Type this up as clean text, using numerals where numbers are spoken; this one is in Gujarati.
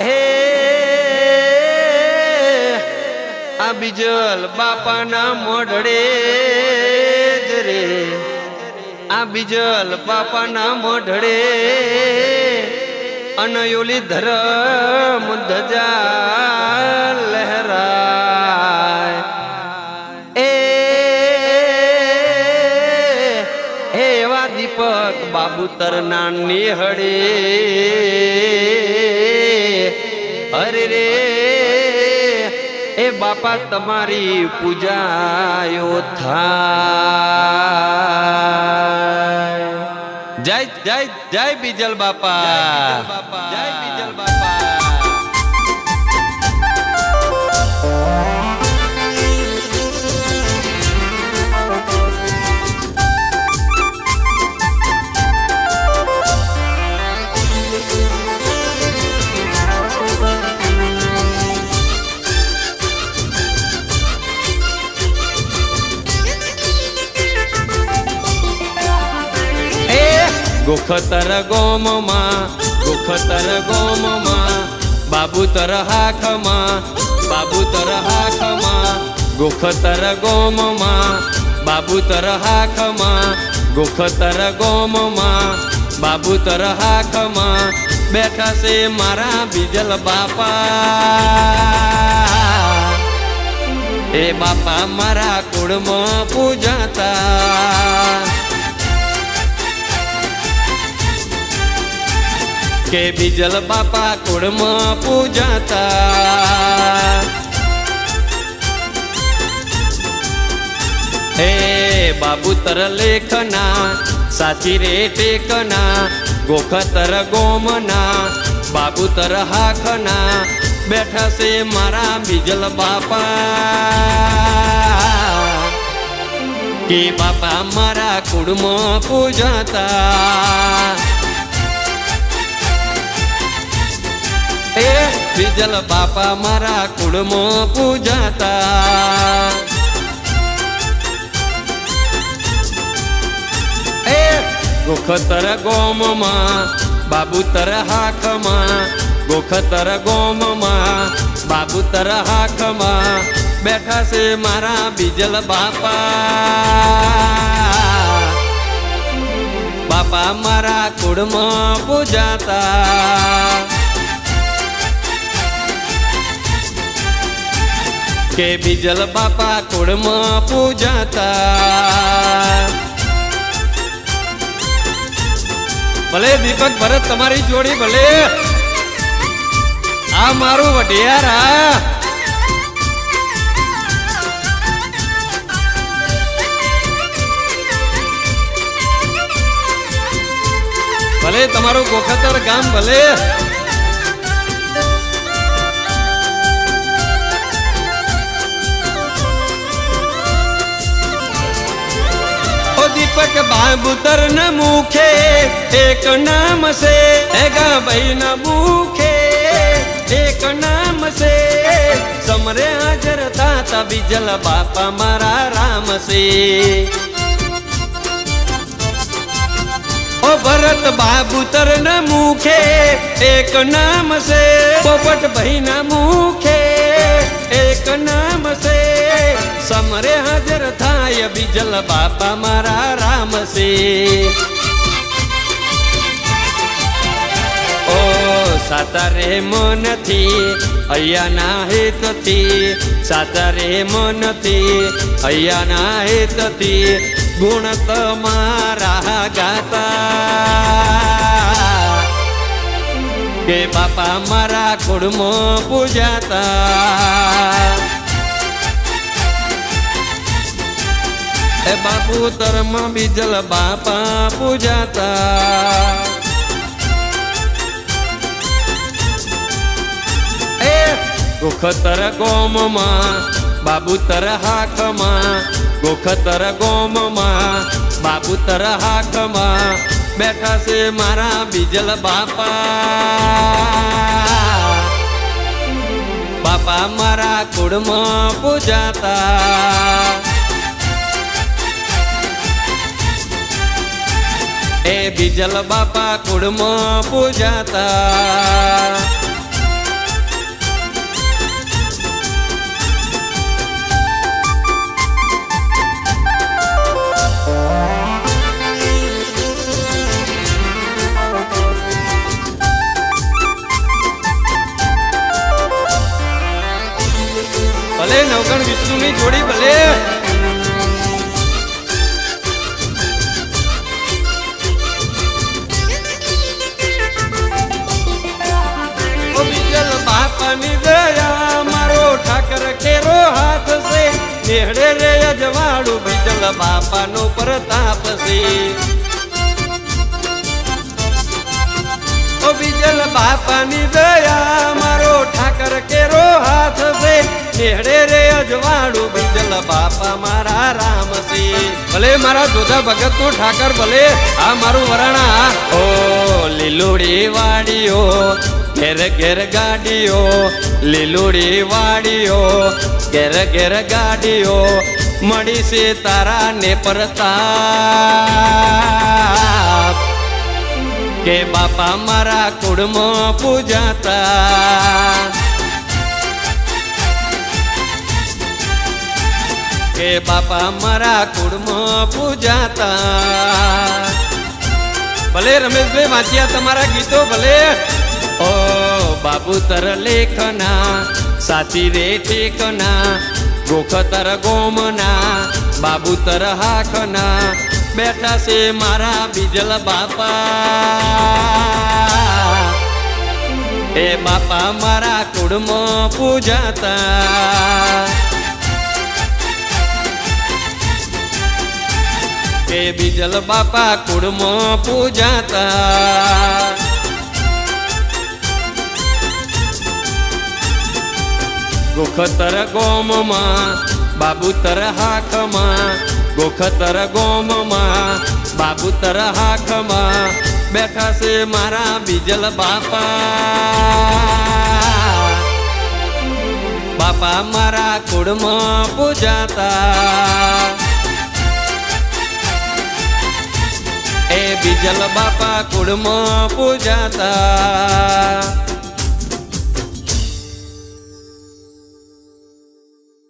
હે આ બીજલ બાપાના મોઢડે જ રે, આ બીજલ બાપાના મોઢડે અનયોલી ધર્મ ધજા લહેરાય. એવા દીપક બાબુ તરના નિહળે અરે રે એ બાપા તમારી પૂજાયો થાય. જય જય જય બીજલ બાપા, જય બીજલ બાપા. ગોખતર ગોમમાં, ગોખતર ગોમમાં, બાબુતર હાખમાં, બાબુતર હાખમાં, ગોખતર ગોમમાં, બાબુતર હાખમાં, ગોખતર ગોમમાં, બાબુતર હાખમાં બેઠા છે મારા બીજલ બાપા. એ બાપા મારા કુળમાં પૂજાતા કે બીજલ બાપા કુળમાં પૂજાતા. હે બાબુતર લેખના સાચી રે ટેકના, ગોખતર ગોમના, બાબુતર હાખના બેઠા છે મારા બીજલ બાપા. કે બાપા મારા કુળમાં પૂજાતા. એ બીજલ બાપા મારા કુળમાં પૂજાતા. એ ગોખતર ગોમમાં, બાબુતર હાખમાં, ગોખતર ગોમમાં, બાબુતર હાખમાં બેઠા છે મારા બીજલ બાપા. બાપા મારા કુળમાં પૂજાતા. કે બીજલ બાપા કુળમાં પૂજાતા. ભલે દીપક ભરત તમારી જોડી ભલે, આ મારું વઢિયારા. ભલે તમારું ગોખતર ગામ ભલે. દીપક બાબુતર ન મુખે એક નામ છે, એગા ભાઈ ન મુખે એક નામ છે. સમરે હાજર થાતા બીજલ બાપા મારા રામ છે. ઓ ભરત બાબુતર ન મુખે એક નામ છે, પોપટ ભાઈ ના મુખે એક નામ છે. સમરે હાજર થાય બીજલ બાપા મારા રામ છે. ઓ સાતા રે મનથી અહીંયાના હેતથી, સાતા રે મનથી અહીંયાના હેતથી ગુણ તમારા ગાતા. કે બાપા મારા કુળમાં પૂજાતા. એ બાબુતરમાં બીજલ બાપા પૂજાતા. એ ગોખતર ગોમમાં, બાબુતર હાખમાં, ગોખતર ગોમમાં, બાબુતર હાખમાં બેઠા છે મારા બીજલ બાપા. બાપા મારા કુળમાં પૂજાતા. એ બીજલ બાપા કુળમાં પૂજાતા. કણ વિષ્ણુની જોડી ભલે ઓ બીજલ બાપાની દયા મારો ઠાકર કેરો હાથ છે નેહડે રે અજવાળું બીજલ બાપાનો પ્રતાપ છે ઓ બીજલ બાપાની દયા મારો ઠાકર કેરો હાથ છે નેહડે રે અજવાળું બીજલ બાપા મારા રામ છે ભલે મારા જોધા ભગત નો ઠાકર ભલે આ મારું વરાણા ઓ લીલુડી વાડીઓ ઘેર ઘેર ગાડીઓ લીલુડી વાડીઓ ઘેર ઘેર ગાડીઓ મળી છે તારા ને પ્રતાપ કે બાપા મારા કુળમાં પૂજાતા કે બાપા મારા કુળમાં પૂજાતા ભલે રમેશભાઈ વાંચ્યા તમારા ગીતો ભલે ઓ બાબુ તર લેખના સાચી રે ઠેકના ગોખતર ગોમના બાબુ તર હાખના બેઠા છે મારા બીજલ બાપા એ બાપા મારા કુળમાં પૂજાતા કે બીજલ બાપા કુળમાં પૂજાતા ગોખતર ગોમમાં બાબુતર હાખમાં ગોખતર ગોમમાં બાબુતર હાખમાં બેઠા છે મારા બીજલ બાપા બાપા મારા કુળમાં પૂજાતા એ બીજલ બાપા કુળમાં પૂજાતા